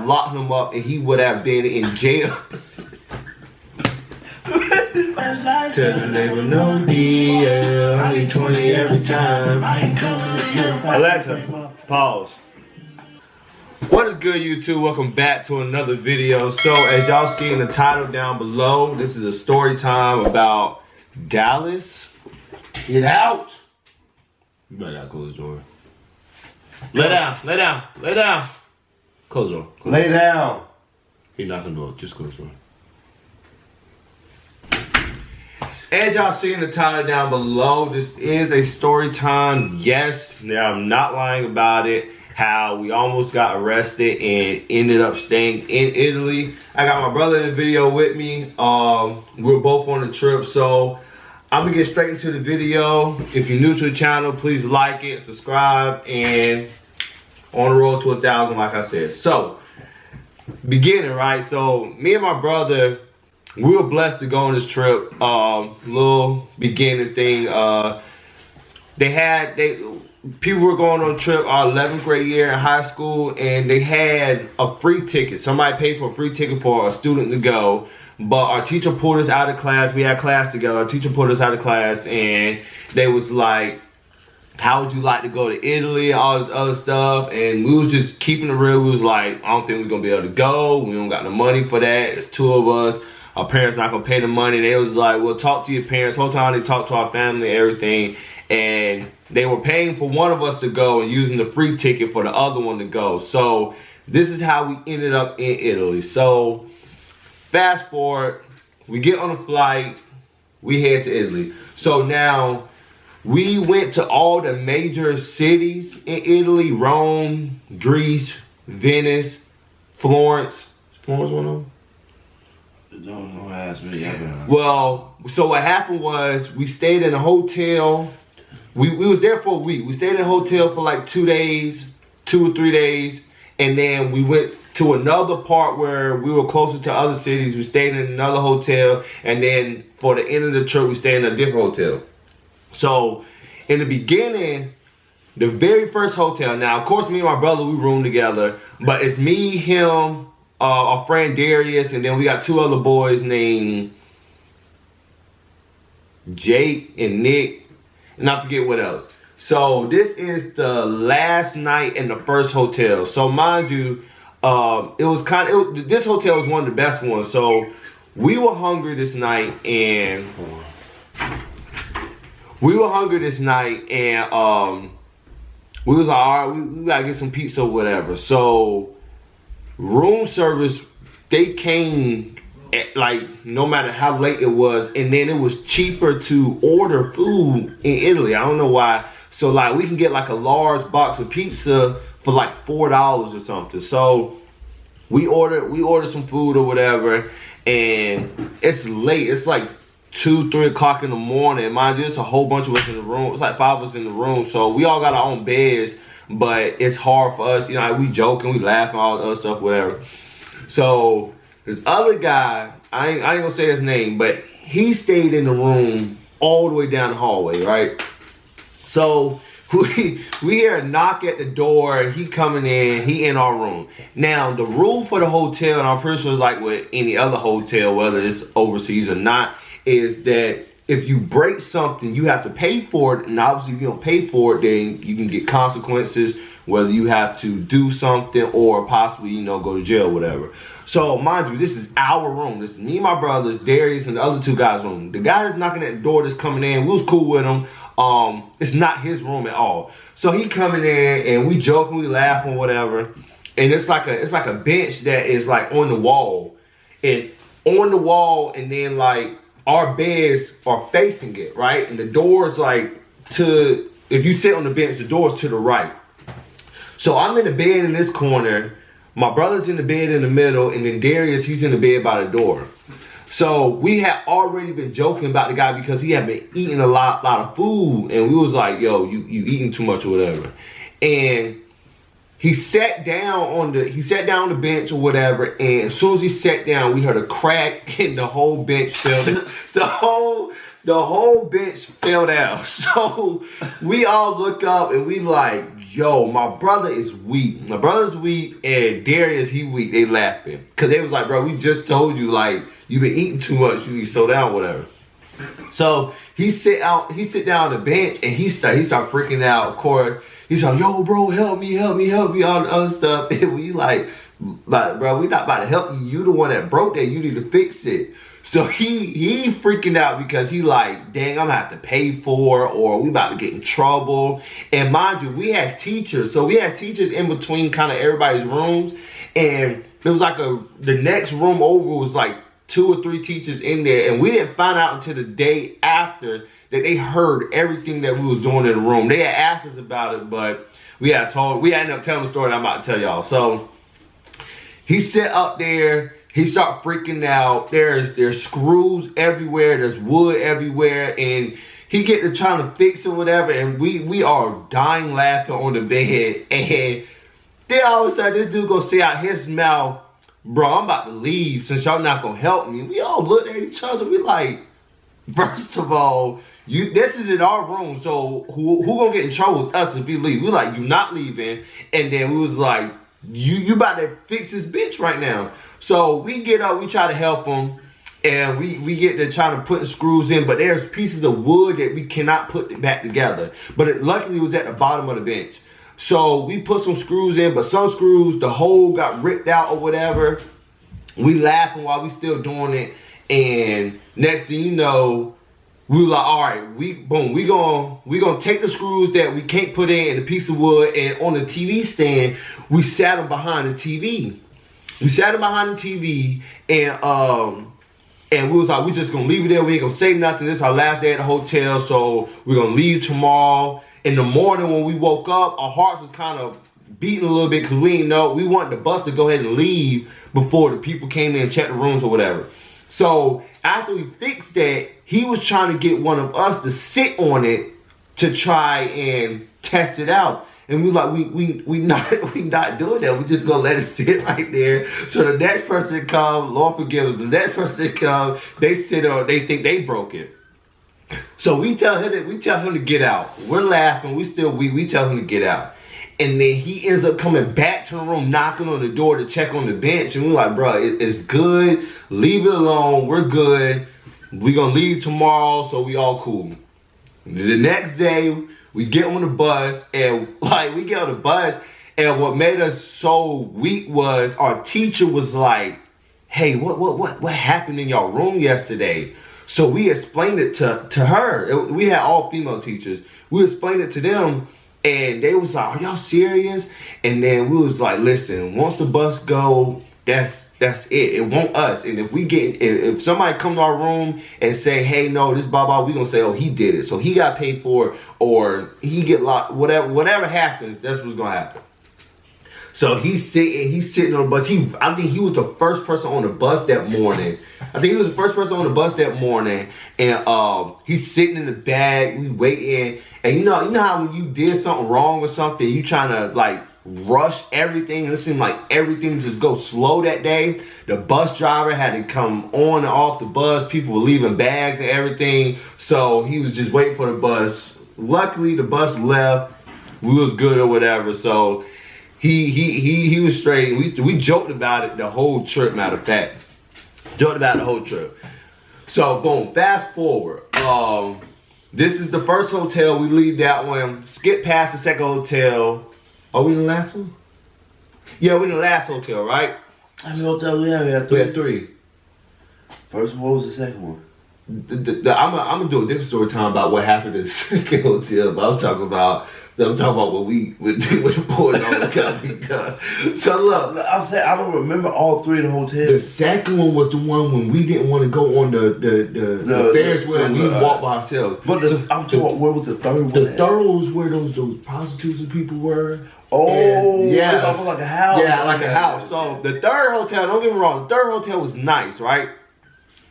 locked him up and he would have been in jail. Tell the neighbor no DL. I need 20 every time. Alexa, pause. What is good, YouTube? Welcome back to another video. So, as y'all see in the title down below, this is a story time about Dallas. Get out! You better not close the door. Lay down, lay down, lay down. Close the door. Lay down. He knocking the door. Just close the door. As y'all see in the title down below, this is a story time. Yes, now I'm not lying about it. How we almost got arrested and ended up staying in Italy. I got my brother in the video with me. We're both on the trip, so I'm gonna get straight into the video. If you're new to the channel, please like it, subscribe, and on the road to 1,000, like I said. So, beginning, right? So, me and my brother, we were blessed to go on this trip. Little beginning thing. People were going on a trip our 11th grade year in high school, and they had a free ticket. Somebody paid for a free ticket for a student to go, but our teacher pulled us out of class. We had class together. Our teacher pulled us out of class, and they was like, how would you like to go to Italy, all this other stuff? And we was just keeping it real. We was like, I don't think we're gonna be able to go. We don't got the money for that. There's two of us. Our parents not gonna pay the money. They was like, well, talk to your parents. Whole time they talked to our family and everything. And they were paying for one of us to go and using the free ticket for the other one to go. So this is how we ended up in Italy. So fast forward, we get on a flight, we head to Italy. So now we went to all the major cities in Italy: Rome, Greece, Venice, Florence. Florence one of them? Don't ask me. Well, so what happened was we stayed in a hotel. We was there for a week. We stayed in a hotel for like 2 days, 2 or 3 days, and then we went to another part where we were closer to other cities. We stayed in another hotel, and then for the end of the trip, we stayed in a different hotel. So in the beginning, the very first hotel. Now, of course, me and my brother, we roomed together, but it's me, him, our friend Darius, and then we got two other boys named Jake and Nick, and I forget what else. So this is the last night in the first hotel. So mind you, this hotel was one of the best ones. So we were hungry this night, and we was like, all right, we gotta get some pizza or whatever. So room service, they came at, like, no matter how late it was, and then it was cheaper to order food in Italy. I don't know why. So like we can get like a large box of pizza for like $4 or something. So we ordered some food or whatever, and it's late. It's like 2, 3 o'clock in the morning. Mind you, it's a whole bunch of us in the room. It's like 5 of us in the room. So we all got our own beds, but it's hard for us. You know, we joking, we laughing, all the other stuff, whatever. So this other guy, I ain't gonna say his name, but he stayed in the room all the way down the hallway, right? So we hear a knock at the door. He coming in. He in our room. Now the rule for the hotel, and I'm pretty sure it's like with any other hotel, whether it's overseas or not, is that if you break something, you have to pay for it. And obviously, if you don't pay for it, then you can get consequences, whether you have to do something or possibly, you know, go to jail, whatever. So mind you, this is our room. This is me and my brothers, Darius, and the other two guys' room. The guy that's knocking at the door that's coming in, we was cool with him. It's not his room at all. So he coming in, and we joking, we laughing, whatever. And it's like a bench that is like on the wall, and then like our beds are facing it, right? And the door's like if you sit on the bench, the door's to the right. So I'm in the bed in this corner, my brother's in the bed in the middle, and then Darius, he's in the bed by the door. So we had already been joking about the guy because he had been eating a lot of food, and we was like, yo, you eating too much or whatever. And he sat down on the bench or whatever, and as soon as he sat down, we heard a crack and the whole bench fell down. The whole bench fell down. So we all look up and we like yo, my brother is weak. My brother's weak, and Darius, he weak. They laughing. Because they was like, bro, we just told you, like, you been eating too much. You need to slow down, whatever. So he sit down on the bench, and he start freaking out, of course. He's like, yo, bro, help me, all the other stuff. And we like, bro, we not about to help you. You the one that broke that. You need to fix it. So he freaking out because he like, dang, I'm gonna have to pay for it, or we about to get in trouble. And mind you, we had teachers. So we had teachers in between kind of everybody's rooms. And it was like the next room over was like 2 or 3 teachers in there. And we didn't find out until the day after that they heard everything that we was doing in the room. They had asked us about it, but we ended up telling the story that I'm about to tell y'all. So he sat up there. He started freaking out. There's screws everywhere. There's wood everywhere. And he get to trying to fix it or whatever. And we are dying laughing on the bed. And then all of a sudden, this dude go say out his mouth, bro, I'm about to leave since y'all not going to help me. We all looked at each other. We like, first of all, this is in our room. So who going to get in trouble with us if we leave? We like, you not leaving. And then we was like, you about to fix this bitch right now. So we get up, we try to help him, and we get to trying to put the screws in, but there's pieces of wood that we cannot put back together. But luckily it was at the bottom of the bench. So we put some screws in, but some screws, the hole got ripped out or whatever. We laughing while we still doing it, and next thing you know, we were like, all right, we gonna take the screws that we can't put in the piece of wood, and on the TV stand, we sat them behind the TV. We sat them behind the TV, and we was like, we just gonna leave it there. We ain't gonna say nothing. This is our last day at the hotel, so we're gonna leave tomorrow. In the morning when we woke up, our hearts was kind of beating a little bit because we didn't know. We wanted the bus to go ahead and leave before the people came in and checked the rooms or whatever. So after we fixed that, he was trying to get one of us to sit on it to try and test it out. And we like, we not doing that. We just gonna let it sit right there. So the next person come, Lord forgive us. The next person come, they sit on, they think they broke it. So we tell him to get out. We're laughing. We tell him to get out. And then he ends up coming back to the room, knocking on the door to check on the bench. And we're like, bro, it's good. Leave it alone. We're good. We're going to leave tomorrow, so we all cool. The next day, we get on the bus, and like we get on the bus, and what made us so weak was our teacher was like, hey, what happened in y'all room yesterday? So we explained it to her. We had all female teachers. We explained it to them, and they was like, are y'all serious? And then we was like, listen, once the bus go, that's it. It won't us. And if somebody come to our room and say, hey, no, this blah, we gonna say, oh, he did it. So he got paid for it, or he get locked, whatever happens, that's what's gonna happen. So he's sitting on the bus. I think he was the first person on the bus that morning. And he's sitting in the bag, we waiting. And you know how when you did something wrong with something, you trying to like rush everything, and it seemed like everything just go slow that day. The bus driver had to come on and off the bus. People were leaving bags and everything. So he was just waiting for the bus. Luckily the bus left. We was good or whatever. So he was straight. We joked about it the whole trip, matter of fact. Joked about the whole trip. So boom, fast forward. This is the first hotel. We leave that one. Skip past the second hotel. Are we in the last one? Yeah, we in the last hotel, right? How many hotels we have? We had 3. We had 3. First one, what was the second one? I'm gonna do a different story time about what happened at the second hotel, but I'm talking about what we with the boys on the company. So look, I'm saying I don't remember all 3 of the hotels. The second one was the one when we didn't want to go on the Ferris wheel and we walked by ourselves. But I'm talking, where was the third one? The third one was where those prostitutes and people were. Oh, yeah, it's almost like a house. Yeah, like a house. So the third hotel, don't get me wrong, the third hotel was nice, right?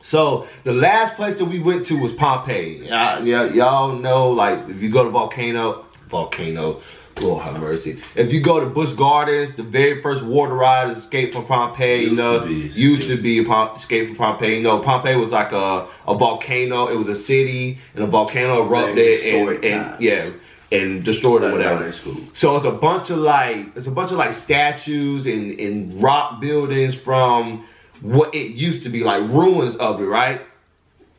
So the last place that we went to was Pompeii. Y'all know, like, if you go to Volcano, Lord have mercy. If you go to Busch Gardens, the very first water ride is Escape from Pompeii. Used to be Escape from Pompeii. You know, Pompeii was like a volcano. It was a city, and a volcano erupted, and and destroyed or whatever. That's cool. So it's a bunch of like statues and rock buildings from what it used to be, like ruins of it, right?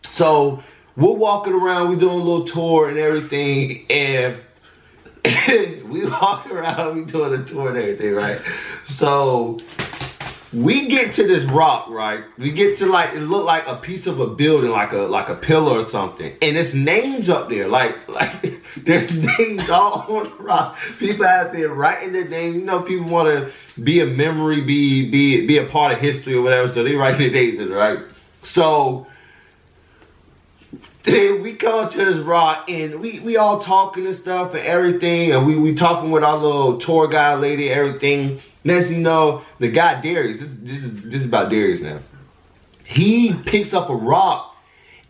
So we're walking around, we're doing a little tour and everything, and we walk around, we doing a tour and everything, right? So we get to this rock, right? We get to like, it looked like a piece of a building, like a pillar or something. And it's names up there, like there's names all on the rock. People have been writing their names. You know, people want to be a memory, be a part of history or whatever. So they write their names in, right? So then we come to this rock and we all talking and stuff and everything. And we talking with our little tour guide lady and everything. Next thing you know, the guy Darius, this is about Darius now. He picks up a rock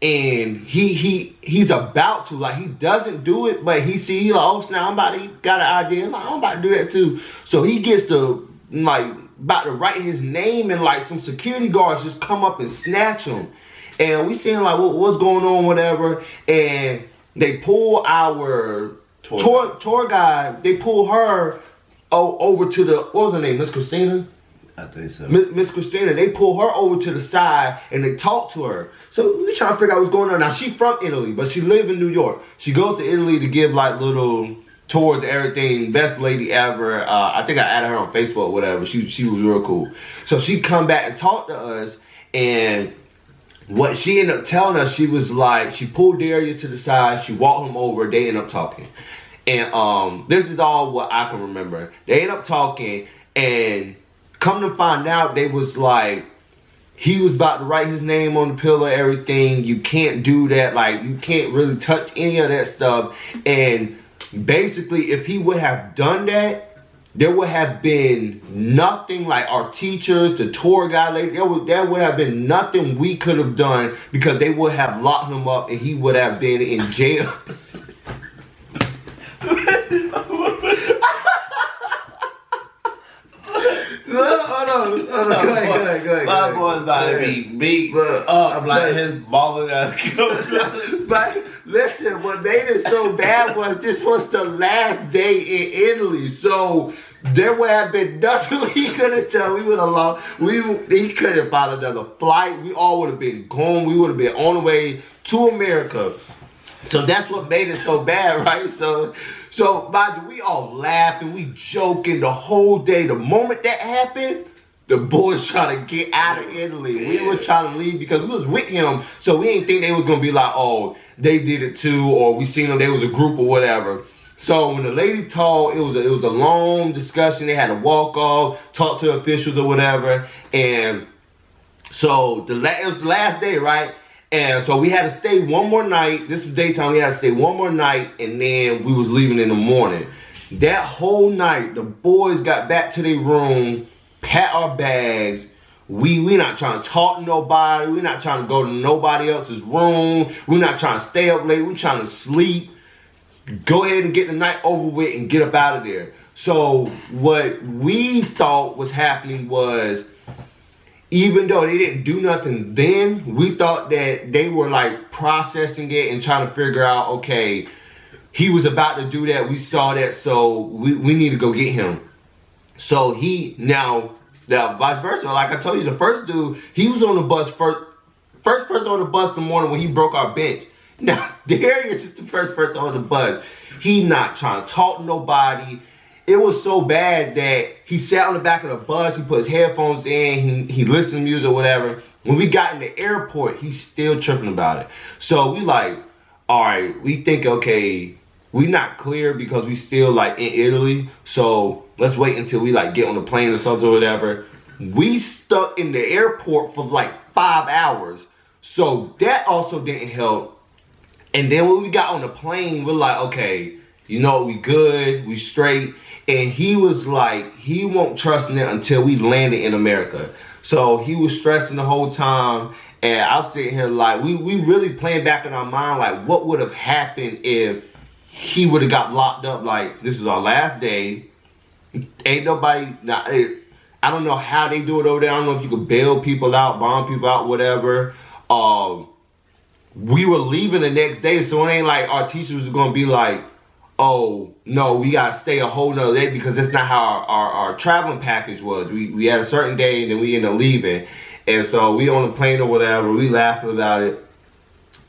and he's about to, like, he doesn't do it, but he like, oh snap, he got an idea. Like, I'm about to do that too. So he gets to, like, about to write his name, and like some security guards just come up and snatch him. And we seeing like what's going on, whatever. And they pull our tour guide, they pull her over to the, what was her name, Miss Christina? I think so. Miss Christina, they pull her over to the side and they talk to her. So we trying to figure out what's going on. Now she's from Italy, but she lives in New York. She goes to Italy to give like little tours and everything. Best lady ever. I think I added her on Facebook or whatever. She was real cool. So she come back and talk to us, and what she ended up telling us, she was like, she pulled Darius to the side, she walked him over, they ended up talking. And this is all what I can remember. They ended up talking, and come to find out, they was like, he was about to write his name on the pillar, everything. You can't do that. Like, you can't really touch any of that stuff. And basically, if he would have done that, there would have been nothing, like our teachers, the tour guide lady, there would have been nothing we could have done, because they would have locked him up and he would have been in jail. Hold on. Go ahead. My boy's about to be beat up like his mama got killed. But listen, what made it so bad was this was the last day in Italy. So there would have been nothing he could have done. We would have lost. He couldn't have found another flight. We all would have been gone. We would have been on the way to America. So that's what made it so bad, right? So mind you, we all laughing, we joking the whole day. The moment that happened, the boys trying to get out of Italy. We was trying to leave because we was with him, so we didn't think they was gonna be like, oh, they did it too, or we seen them, they was a group or whatever. So when the lady told, it was a long discussion. They had to walk off, talk to officials or whatever, and so it was the last day, right? And so we had to stay one more night. This was daytime. We had to stay one more night, and then we was leaving in the morning. That whole night, the boys got back to their room, packed our bags. We not trying to talk to nobody. We not trying to go to nobody else's room. We not trying to stay up late. We trying to sleep. Go ahead and get the night over with and get up out of there. So what we thought was happening was, even though they didn't do nothing then, we thought that they were like processing it and trying to figure out, okay, he was about to do that. We saw that, so we need to go get him. So now vice versa, like I told you, the first dude, he was on the bus first person on the bus in the morning when he broke our bench. Now, Darius is the first person on the bus. He not trying to talk to nobody. It was so bad that he sat on the back of the bus, he put his headphones in, he listened to music or whatever. When we got in the airport, he's still tripping about it. So we like, all right, we think, okay, we not clear because we still like in Italy. So let's wait until we like get on the plane or something or whatever. We stuck in the airport for like 5 hours. So that also didn't help. And then when we got on the plane, we're like, okay, you know, we good, we straight. And he was like, he won't trust it until we landed in America. So he was stressing the whole time. And I'm sitting here like, we really playing back in our mind, like, what would have happened if he would have got locked up? Like, this is our last day. Ain't nobody, I don't know how they do it over there. I don't know if you could bail people out, bomb people out, whatever. We were leaving the next day, so it ain't like our teacher was gonna be like, oh no, we gotta stay a whole nother day because that's not how our traveling package was. We had a certain day and then we ended up leaving. And so we on the plane or whatever, we laughing about it.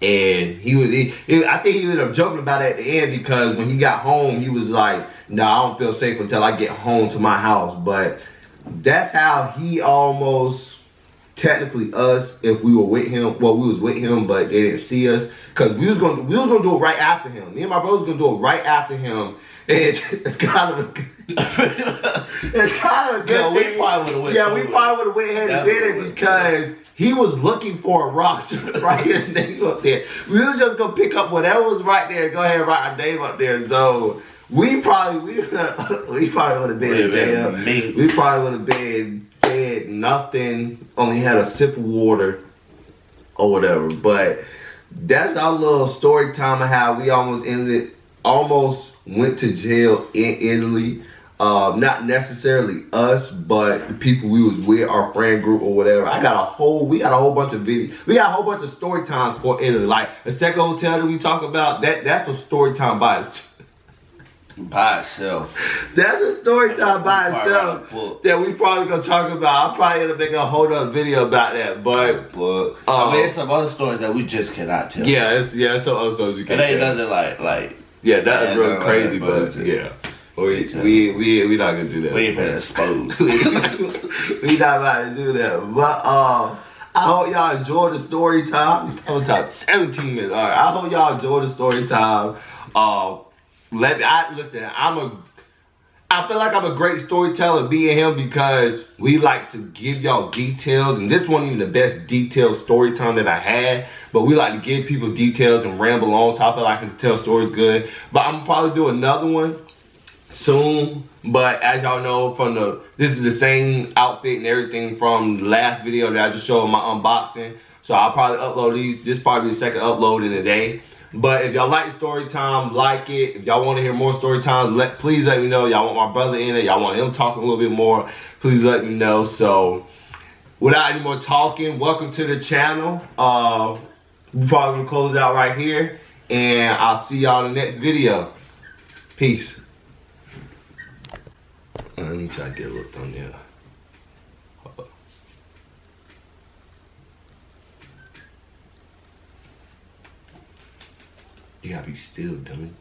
And I think he ended up joking about it at the end because when he got home, he was like, no, I don't feel safe until I get home to my house. But that's how he almost, technically us, if we were with him, well, we was with him, but they didn't see us. Because we was gonna do it right after him. Me and my brother was gonna do it right after him. And it's kind of a it's kind of a good thing. We probably would have went. Yeah, we probably would have went ahead and did it because he was looking for a rock to write his name up there. We was just gonna pick up whatever was right there, go ahead and write our name up there. So we probably would have been in jail. We probably would have been dead, nothing, only had a sip of water or whatever. But that's our little story time of how we almost went to jail in Italy. Not necessarily us, but the people we was with, our friend group or whatever. We got a whole bunch of videos. We got a whole bunch of story times for Italy. Like the second hotel that we talk about, that's a story time by itself. By itself. That's a story time by itself that we probably gonna talk about. I'm probably gonna make a whole other video about that. But I mean, it's some other stories that we just cannot tell. Yeah, it's some other stories you can't tell. It ain't tell. nothing like. Yeah, that is real crazy, but yeah. We not gonna do that. We ain't finna expose. We not about to do that. But I hope y'all enjoy the story time. I was talking 17 minutes. All right. I hope y'all enjoy the story time. Listen. I feel like I'm a great storyteller being him because we like to give y'all details, and this wasn't even the best detailed story time that I had, but we like to give people details and ramble on, so I feel like I can tell stories good. But I'm gonna probably do another one soon. But as y'all know, this is the same outfit and everything from the last video that I just showed my unboxing. So I'll probably upload these. This probably be the second upload in a day. But if y'all like story time, like it. If y'all want to hear more story time, please let me know. Y'all want my brother in it. Y'all want him talking a little bit more. Please let me know. So without any more talking, welcome to the channel. We're probably gonna close it out right here, and I'll see y'all in the next video. Peace. Let me try to get a little thumbnail. You gotta be still, dummy.